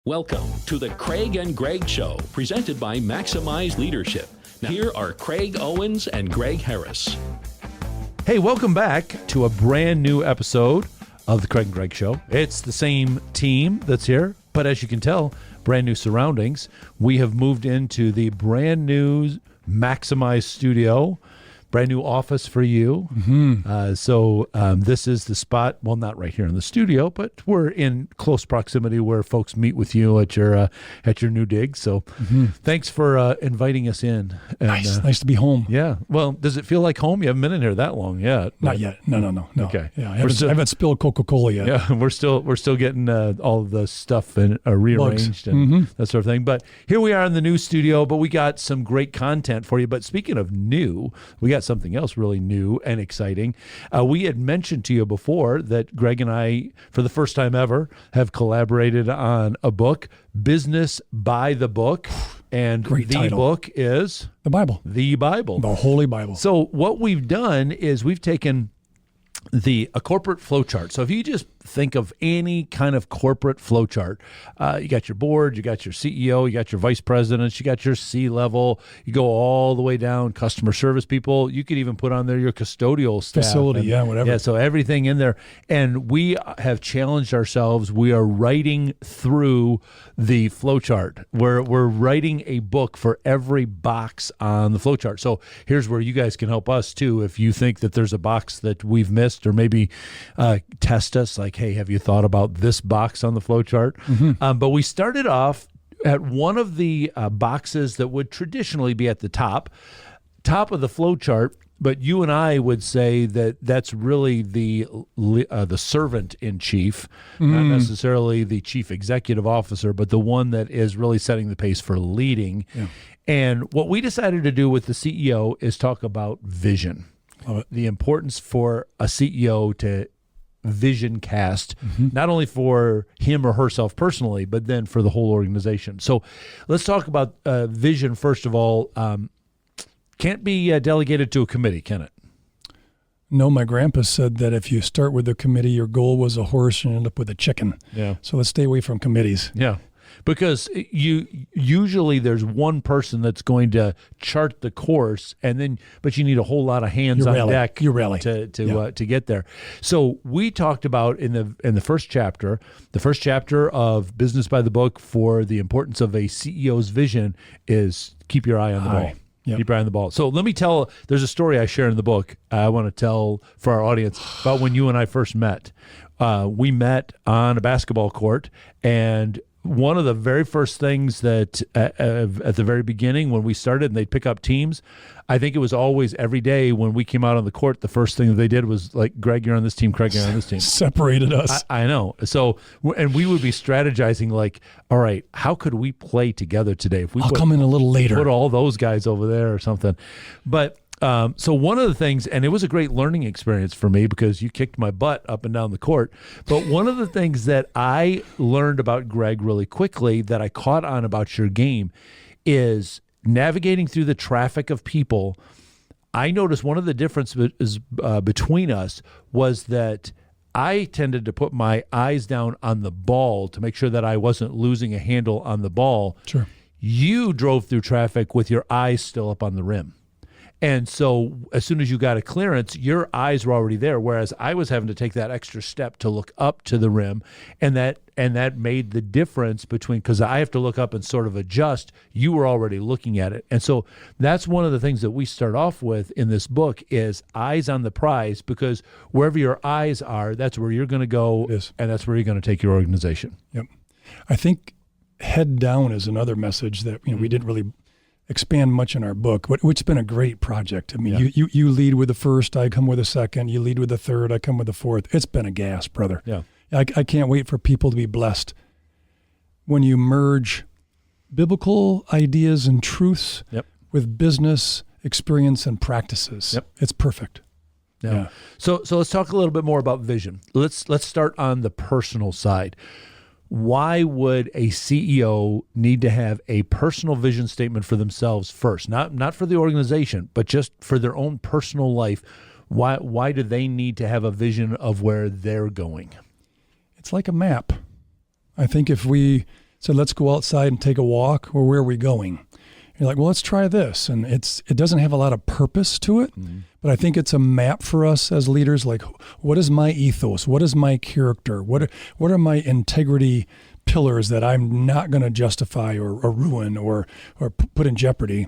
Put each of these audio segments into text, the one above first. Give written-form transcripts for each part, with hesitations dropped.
Welcome to the Craig and Greg Show, presented by Maximize Leadership. Now, here are Craig Owens and Greg Harris. Hey, welcome back to a brand new episode of the Craig and Greg Show. It's the same team that's here, but as you can tell, brand new surroundings. We have moved into the brand new Maximize studio. Brand new office for you. So this is the spot, well, not right here in the studio, but we're in close proximity where folks meet with you at your new dig. So thanks for inviting us in. And, nice to be home. Yeah. Well, does it feel like home? You haven't been in here that long yet. Not yet. No. Okay. Yeah, I haven't spilled Coca-Cola yet. Yeah, we're still getting all the stuff and rearranged and that sort of thing. But here we are in the new studio, but we got some great content for you. But speaking of new, we got something else really new and exciting. We had mentioned to you before that Greg and I, for the first time ever, have collaborated on a book, Business by the Book. And Great the title. book is? The Bible. The Bible. The Holy Bible. So what we've done is we've taken a corporate flow chart. So if you just think of any kind of corporate flow chart, you got your board, you got your CEO, you got your vice presidents, you got your C-level, you go all the way down, customer service people. You could even put on there your custodial staff. Facility, whatever. Yeah, so everything in there. And we have challenged ourselves. We are writing through the flow chart. We're writing a book for every box on the flow chart. So here's where you guys can help us too. If you think that there's a box that we've missed, or maybe test us like, hey, have you thought about this box on the flow chart? But we started off at one of the boxes that would traditionally be at the top of the flow chart. But you and I would say that that's really the servant in chief, not necessarily the chief executive officer, but the one that is really setting the pace for leading. Yeah. And what we decided to do with the CEO is talk about vision. Love it. The importance for a CEO to vision cast, not only for him or herself personally, but then for the whole organization. So let's talk about vision first of all. Can't be delegated to a committee, can it? No, my grandpa said that if you start with a committee, your goal was a horse and end up with a chicken. Yeah. So let's stay away from committees. Yeah. Because usually there's one person that's going to chart the course, but you need a whole lot of hands on deck to get there. So we talked about in the first chapter of Business by the Book, for the importance of a CEO's vision is keep your eye on the ball. Yep. Keep your eye on the ball. So let me tell, there's a story I share in the book I want to tell for our audience about when you and I first met. We met on a basketball court, and one of the very first things that at the very beginning when we started and they'd pick up teams, I think it was always every day when we came out on the court, the first thing that they did was like, Greg, you're on this team, Craig, you're on this team. Separated us. I know. So, and we would be strategizing like, all right, how could we play together today? If we come in a little later. Put all those guys over there or something. But so one of the things, and it was a great learning experience for me because you kicked my butt up and down the court, but one of the things that I learned about Greg really quickly that I caught on about your game is navigating through the traffic of people. I noticed one of the differences between us was that I tended to put my eyes down on the ball to make sure that I wasn't losing a handle on the ball. Sure. You drove through traffic with your eyes still up on the rim. And so as soon as you got a clearance, your eyes were already there, whereas I was having to take that extra step to look up to the rim, and that made the difference between, because I have to look up and sort of adjust, you were already looking at it. And so that's one of the things that we start off with in this book is eyes on the prize, because wherever your eyes are, that's where you're going to go, and that's where you're going to take your organization. Yep. I think head down is another message that we didn't really expand much in our book, which has been a great project. I mean, you lead with the first, I come with the second, you lead with the third, I come with the fourth. It's been a gas, brother. Yeah. I can't wait for people to be blessed when you merge biblical ideas and truths with business experience and practices. Yep. It's perfect. Yeah. So let's talk a little bit more about vision. Let's start on the personal side. Why would a CEO need to have a personal vision statement for themselves first? Not for the organization, but just for their own personal life. Why do they need to have a vision of where they're going? It's like a map. I think if we said, let's go outside and take a walk, or where are we going? You're like, well, let's try this. And it doesn't have a lot of purpose to it, but I think it's a map for us as leaders. Like, what is my ethos? What is my character? What are my integrity pillars that I'm not going to justify or ruin or put in jeopardy?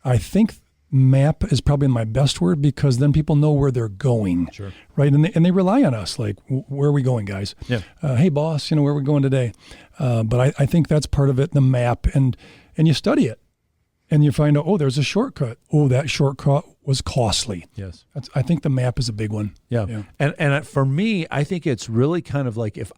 I think map is probably my best word, because then people know where they're going, right? And they rely on us, like, where are we going, guys? Yeah. Hey, boss, where are we going today? But I think that's part of it, the map, and you study it, and you find out, oh, there's a shortcut. Oh, that shortcut was costly. Yes. I think the map is a big one. Yeah. And for me, I think it's really kind of like, if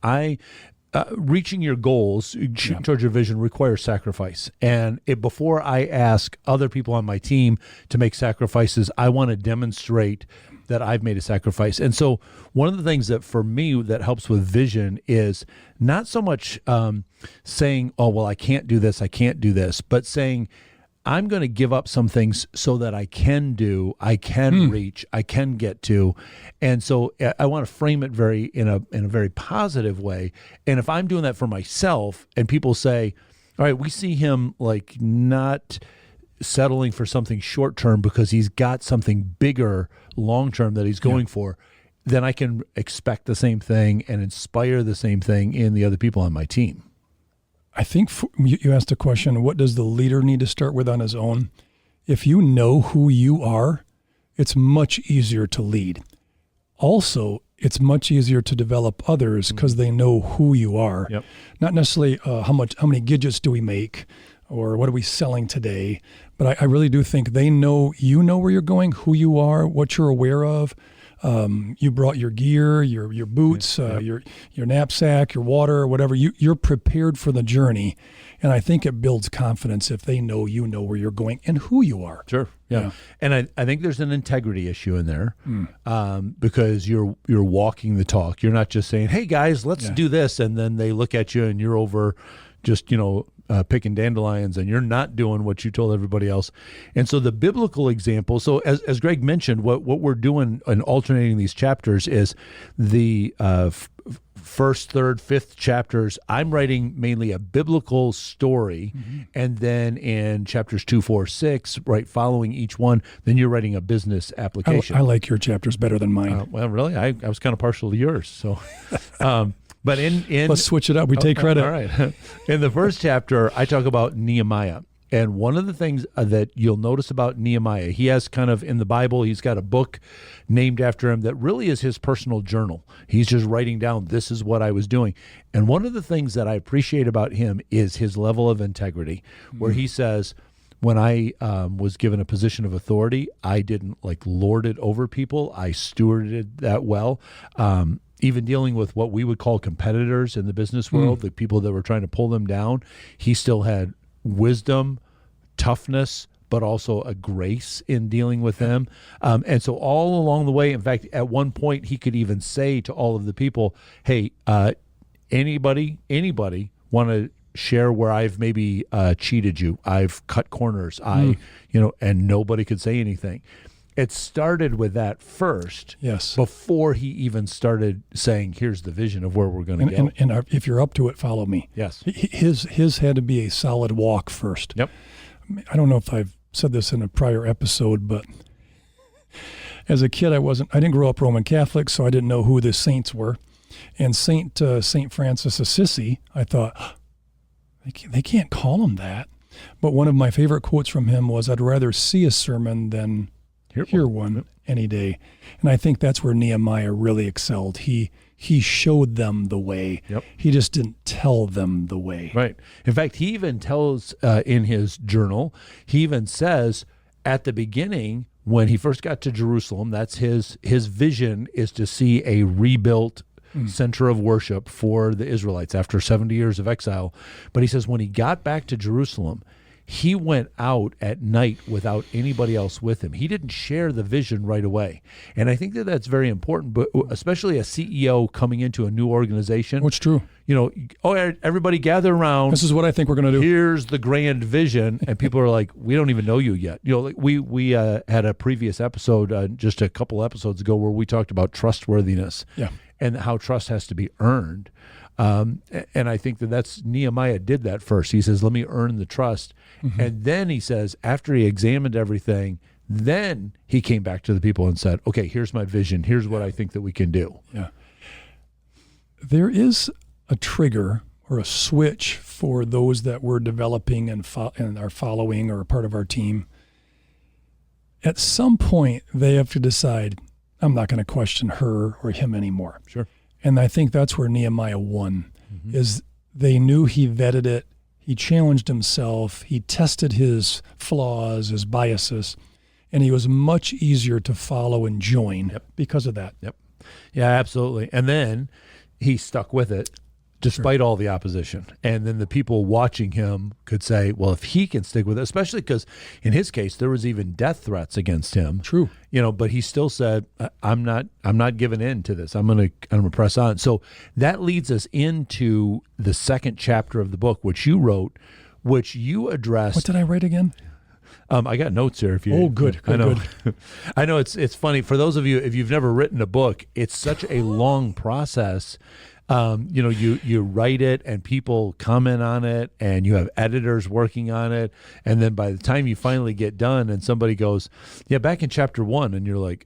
reaching your goals, shooting towards your vision requires sacrifice. And before I ask other people on my team to make sacrifices, I want to demonstrate that I've made a sacrifice. And so one of the things that for me that helps with vision is not so much saying, oh, well, I can't do this, but saying, I'm going to give up some things so that I can reach, I can get to. And so I want to frame it in a very positive way. And if I'm doing that for myself and people say, all right, we see him like not settling for something short term because he's got something bigger long term that he's going for, then I can expect the same thing and inspire the same thing in the other people on my team. I think you asked a question, what does the leader need to start with on his own? If you know who you are, it's much easier to lead. Also, it's much easier to develop others because they know who you are. Yep. Not necessarily how many gadgets do we make or what are we selling today, but I really do think they know where you're going, who you are, what you're aware of. You brought your gear, your boots, your knapsack, your water, whatever. You're prepared for the journey, and I think it builds confidence if they know you know where you're going and who you are. Sure, yeah. And I think there's an integrity issue in there because you're walking the talk. You're not just saying, "Hey guys, let's do this," and then they look at you and you're over just picking dandelions, and you're not doing what you told everybody else. And so the biblical example, so as Greg mentioned, what we're doing and alternating these chapters is the first, third, fifth chapters, I'm writing mainly a biblical story, and then in chapters 2, 4, 6, right, following each one, then you're writing a business application. I like your chapters better than mine. Well, really? I was kind of partial to yours, so... But in let's switch it up. We take credit. All right. In the first chapter, I talk about Nehemiah. And one of the things that you'll notice about Nehemiah, he has kind of in the Bible, he's got a book named after him that really is his personal journal. He's just writing down, this is what I was doing. And one of the things that I appreciate about him is his level of integrity, where he says, when I was given a position of authority, I didn't lord it over people. I stewarded that well. Even dealing with what we would call competitors in the business world, the people that were trying to pull them down, he still had wisdom, toughness, but also a grace in dealing with them. And so all along the way, in fact, at one point, he could even say to all of the people, hey, anybody want to share where I've maybe cheated you? I've cut corners. And nobody could say anything. It started with that first, before he even started saying, here's the vision of where we're going to go. And if you're up to it, follow me. Yes. His had to be a solid walk first. Yep. I don't know if I've said this in a prior episode, but as a kid, I didn't grow up Roman Catholic, so I didn't know who the saints were. And Saint Francis of Assisi, I thought, they can't call him that. But one of my favorite quotes from him was, I'd rather see a sermon than hear one any day. And I think that's where Nehemiah really excelled. He showed them the way. Yep. He just didn't tell them the way. Right. In fact, he even tells in his journal, he even says at the beginning, when he first got to Jerusalem, that's his vision is to see a rebuilt center of worship for the Israelites after 70 years of exile. But he says when he got back to Jerusalem, he went out at night without anybody else with him. He didn't share the vision right away. And I think that that's very important, but especially a CEO coming into a new organization. What's true? Everybody gather around. This is what I think we're going to do. Here's the grand vision. And people are like, we don't even know you yet. We had a previous episode just a couple episodes ago where we talked about trustworthiness and how trust has to be earned. And I think that's Nehemiah did that first. He says, let me earn the trust. And then he says, after he examined everything, then he came back to the people and said, okay, here's my vision. Here's what I think that we can do. Yeah. There is a trigger or a switch for those that we're developing and are following or a part of our team. At some point, they have to decide, I'm not going to question her or him anymore. Sure. And I think that's where Nehemiah won, is they knew he vetted it. He challenged himself. He tested his flaws, his biases, and he was much easier to follow and join because of that. Yep. Yeah, absolutely. And then he stuck with it despite all the opposition. And then the people watching him could say, well, if he can stick with it, especially because in his case, there was even death threats against him. True. But he still said, I'm not giving in to this. I'm going to press on. So that leads us into the second chapter of the book, which you wrote, which you addressed. What did I write again? I got notes here. If you, Oh, good. I know. Good. I know it's funny for those of you, if you've never written a book, it's such a long process. You write it and people comment on it and you have editors working on it. And then by the time you finally get done and somebody goes, yeah, back in chapter 1, and you're like,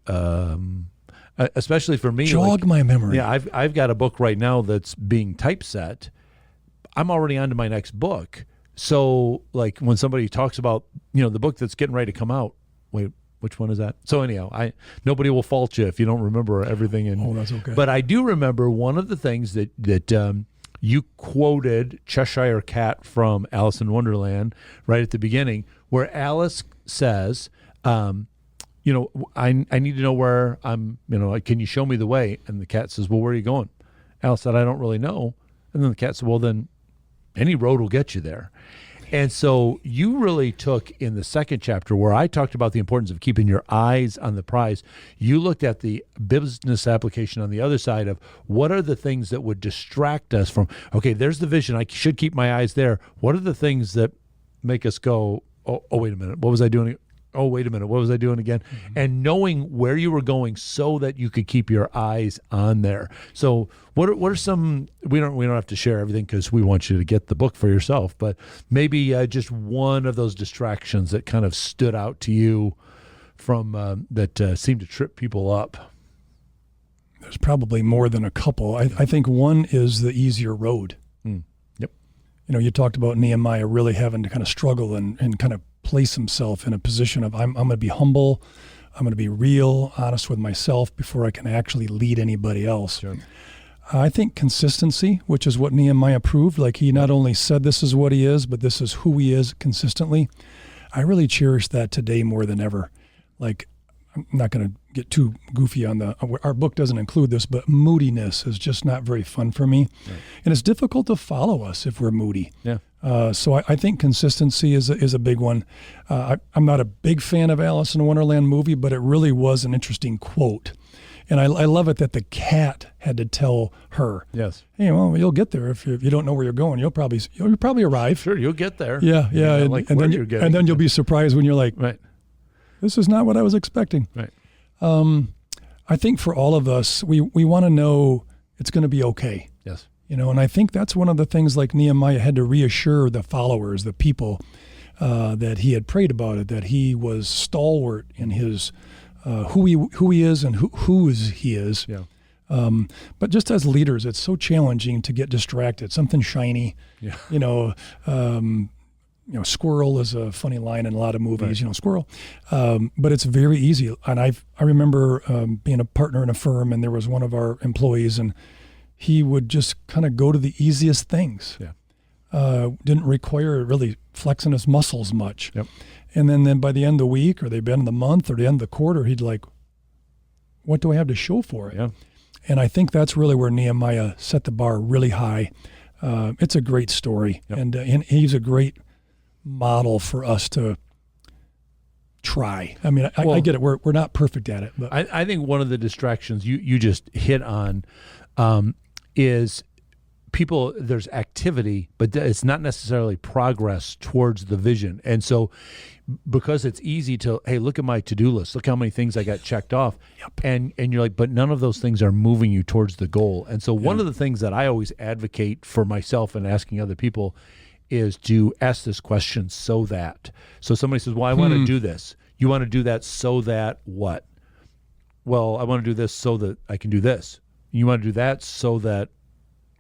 especially for me, Jog my memory. Yeah, I've got a book right now that's being typeset. I'm already on to my next book. So like when somebody talks about, the book that's getting ready to come out, wait, which one is that? So anyhow, nobody will fault you if you don't remember everything. Oh, that's okay. But I do remember one of the things that you quoted Cheshire Cat from Alice in Wonderland right at the beginning, where Alice says, I need to know where I'm, can you show me the way? And the cat says, well, where are you going? Alice said, I don't really know. And then the cat said, well, then any road will get you there. And so you really took in the second chapter where I talked about the importance of keeping your eyes on the prize. You looked at the business application on the other side of what are the things that would distract us from, okay, there's the vision. I should keep my eyes there. What are the things that make us go, oh wait a minute, what was I doing? Oh, wait a minute, what was I doing again? And knowing where you were going so that you could keep your eyes on there. So what are some, we don't have to share everything because we want you to get the book for yourself, but maybe just one of those distractions that kind of stood out to you from that seemed to trip people up. There's probably more than a couple. I think one is the easier road. Yep. You talked about Nehemiah really having to kind of struggle and kind of place himself in a position of I'm going to be humble, I'm going to be real, honest with myself before I can actually lead anybody else. Sure. I think consistency, which is what Nehemiah proved, like he not only said this is what he is, but this is who he is consistently. I really cherish that today more than ever. Like, I'm not going to get too goofy on our book doesn't include this, but moodiness is just not very fun for me. Right. And it's difficult to follow us if we're moody. Yeah. So I think consistency is a big one. I'm not a big fan of Alice in Wonderland movie, but it really was an interesting quote. And I love it that the cat had to tell her, yes, hey, well, you'll get there. If you don't know where you're going, you'll probably arrive. Sure, you'll get there. Yeah. And then you'll be surprised when you're like, right, this is not what I was expecting. Right. I think for all of us, we want to know it's going to be okay. Yes. And I think that's one of the things like Nehemiah had to reassure the followers, the people, that he had prayed about it, that he was stalwart in his who he is and whose he is. Yeah. But just as leaders, it's so challenging to get distracted. Something shiny. Yeah. Squirrel is a funny line in a lot of movies. Right. Squirrel. But it's very easy. And I remember being a partner in a firm, and there was one of our employees, and he would just kind of go to the easiest things. Yeah. Didn't require really flexing his muscles much. Yep. And then by the end of the week or the end of the month or the end of the quarter, he'd like, what do I have to show for it? Yeah. And I think that's really where Nehemiah set the bar really high. It's a great story. Yep. And he's a great model for us to try. I mean, I get it. We're not perfect at it. But I think one of the distractions you just hit on is people, there's activity, but it's not necessarily progress towards the vision. And so because it's easy to, hey, look at my to-do list, look how many things I got checked off. And you're like, but none of those things are moving you towards the goal. And so one of the things that I always advocate for myself and asking other people is to ask this question, so that. So somebody says, well, I want to do this. You want to do that so that what? Well, I want to do this so that I can do this. You want to do that so that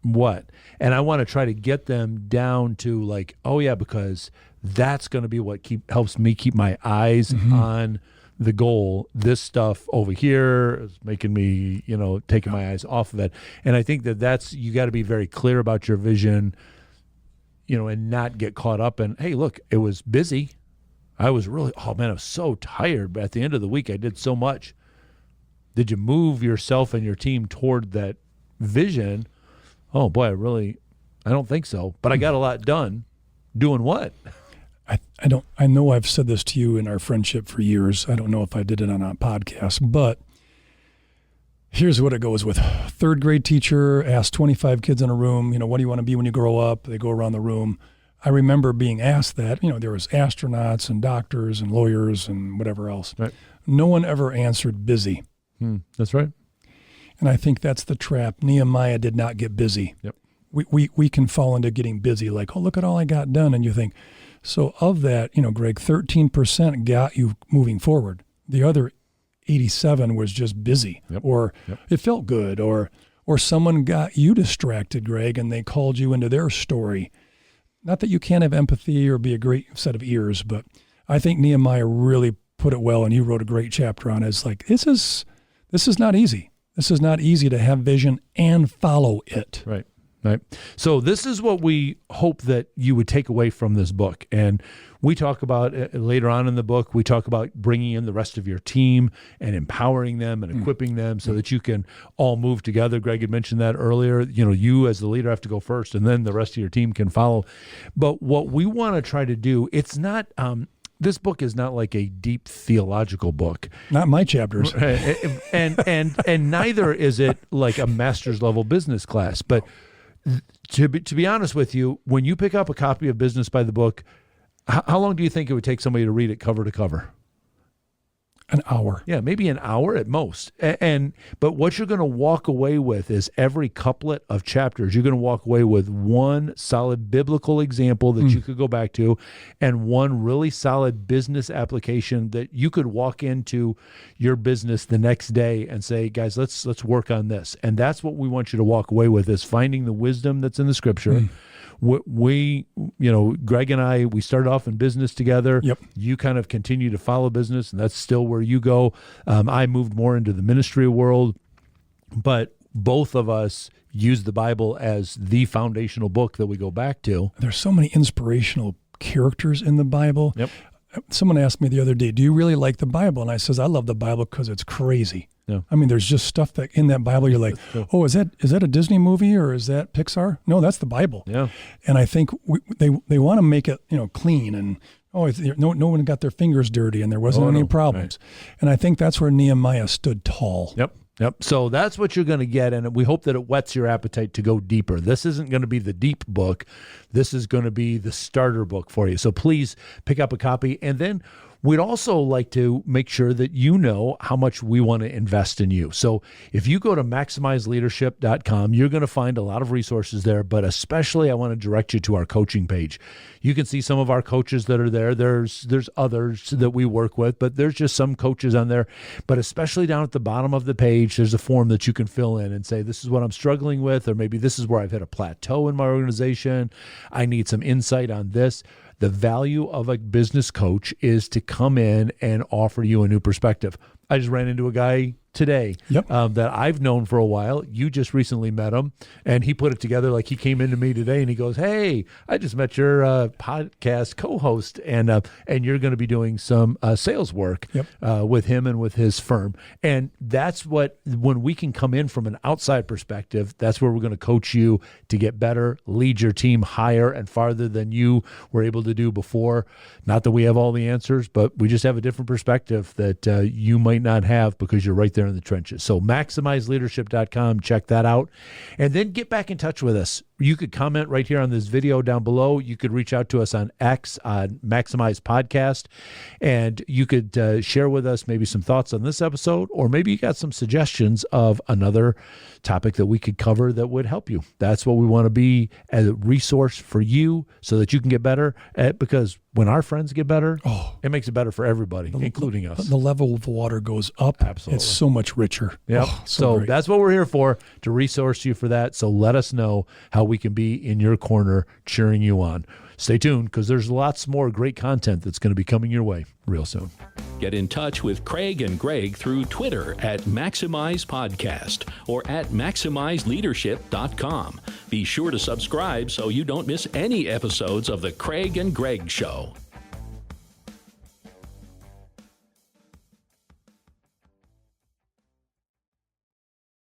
what? And I want to try to get them down to like, oh yeah, because that's going to be what helps me keep my eyes on the goal. This stuff over here is making me, taking my eyes off of it. And I think that's, you got to be very clear about your vision, and not get caught up in, hey, look, it was busy. I was really, I was so tired. But at the end of the week, I did so much. Did you move yourself and your team toward that vision? Oh boy, I don't think so. But I got a lot done. Doing what? I know I've said this to you in our friendship for years. I don't know if I did it on a podcast, but here's what it goes with. Third grade teacher asked 25 kids in a room, what do you want to be when you grow up? They go around the room. I remember being asked that, there was astronauts and doctors and lawyers and whatever else. Right. No one ever answered busy. That's right. And I think that's the trap. Nehemiah did not get busy. Yep. We can fall into getting busy, like, oh, look at all I got done. And you think, so of that, Greg, 13% got you moving forward. The other 87 was just busy, or it felt good, or someone got you distracted, Greg, and they called you into their story. Not that you can't have empathy or be a great set of ears, but I think Nehemiah really put it well, and you wrote a great chapter on it. It's like, this is not easy. This is not easy to have vision and follow it. Right. So this is what we hope that you would take away from this book. And we talk about later on in the book, we talk about bringing in the rest of your team and empowering them and equipping them so that you can all move together. Greg had mentioned that earlier. You as the leader have to go first, and then the rest of your team can follow. But what we want to try to do, it's not this book is not like a deep theological book. Not my chapters. and neither is it like a master's level business class. But to be honest with you, when you pick up a copy of Business by the Book, how long do you think it would take somebody to read it cover to cover? An hour. Yeah, maybe an hour at most. But what you're going to walk away with is every couplet of chapters. You're going to walk away with one solid biblical example that you could go back to, and one really solid business application that you could walk into your business the next day and say, guys, let's work on this. And that's what we want you to walk away with, is finding the wisdom that's in the Scripture. We, Greg and I, we started off in business together. Yep. You kind of continue to follow business, and that's still where you go. I moved more into the ministry world, but both of us use the Bible as the foundational book that we go back to. There's so many inspirational characters in the Bible. Yep. Someone asked me the other day, do you really like the Bible? And I says, I love the Bible because it's crazy. Yeah. I mean, there's just stuff that in that Bible you're like, oh, is that a Disney movie or is that Pixar? No, that's the Bible. Yeah. And I think they want to make it clean, and no one got their fingers dirty and there wasn't any problems. Right. And I think that's where Nehemiah stood tall. Yep. So that's what you're going to get, and we hope that it whets your appetite to go deeper. This isn't going to be the deep book. This is going to be the starter book for you. So please pick up a copy, and then we'd also like to make sure that you know how much we want to invest in you. So if you go to maximizeleadership.com, you're going to find a lot of resources there, but especially I want to direct you to our coaching page. You can see some of our coaches that are there. There's others that we work with, but there's just some coaches on there. But especially down at the bottom of the page, there's a form that you can fill in and say, this is what I'm struggling with, or maybe this is where I've hit a plateau in my organization. I need some insight on this. The value of a business coach is to come in and offer you a new perspective. I just ran into a guy today that I've known for a while. You just recently met him, and he put it together like he came into me today, and he goes, hey, I just met your podcast co-host, and you're going to be doing some sales work with him and with his firm. And that's when we can come in from an outside perspective, that's where we're going to coach you to get better, lead your team higher and farther than you were able to do before. Not that we have all the answers, but we just have a different perspective that you might not have because you're right there in the trenches. So maximizeleadership.com, check that out. And then get back in touch with us. You could comment right here on this video down below. You could reach out to us on X, on Maximize Podcast, and you could share with us maybe some thoughts on this episode, or maybe you got some suggestions of another topic that we could cover that would help you. That's what we want to be, as a resource for you so that you can get better, because when our friends get better, it makes it better for everybody, including us. The level of water goes up. Absolutely. It's so much richer. Yep. So great. that's what we're here for, to resource you for that. So let us know how we can be in your corner cheering you on. Stay tuned, because there's lots more great content that's going to be coming your way real soon. Get in touch with Craig and Greg through Twitter at Maximize Podcast or at MaximizeLeadership.com. Be sure to subscribe so you don't miss any episodes of The Craig and Greg Show.